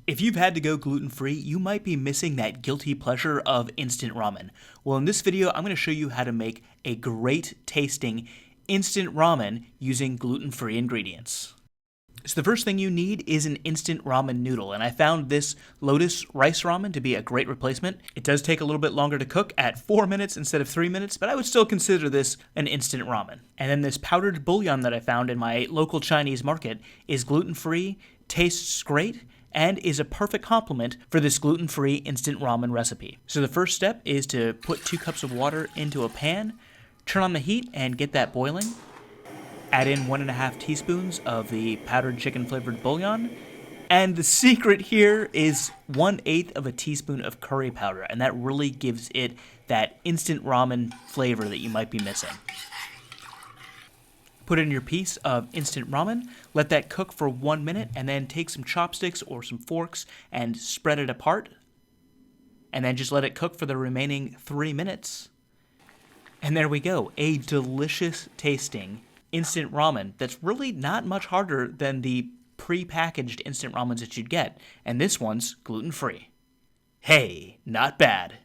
If you've had to go gluten-free, you might be missing that guilty pleasure of instant ramen. Well, in this video, I'm going to show you how to make a great tasting instant ramen using gluten-free ingredients. So the first thing you need is an instant ramen noodle, and I found this Lotus rice ramen to be a great replacement. It does take a little bit longer to cook at 4 minutes instead of 3 minutes, but I would still consider this an instant ramen. And then this powdered bouillon that I found in my local Chinese market is gluten-free, tastes great, and is a perfect complement for this gluten-free instant ramen recipe. So the first step is to put 2 cups of water into a pan, turn on the heat and get that boiling. Add in 1.5 teaspoons of the powdered chicken flavored bouillon. And the secret here is 1/8 of a teaspoon of curry powder, and that really gives it that instant ramen flavor that you might be missing. Put in your piece of instant ramen, let that cook for 1 minute, and then take some chopsticks or some forks and spread it apart. And then just let it cook for the remaining 3 minutes. And there we go, a delicious tasting instant ramen that's really not much harder than the pre-packaged instant ramens that you'd get. And this one's gluten-free. Hey, not bad.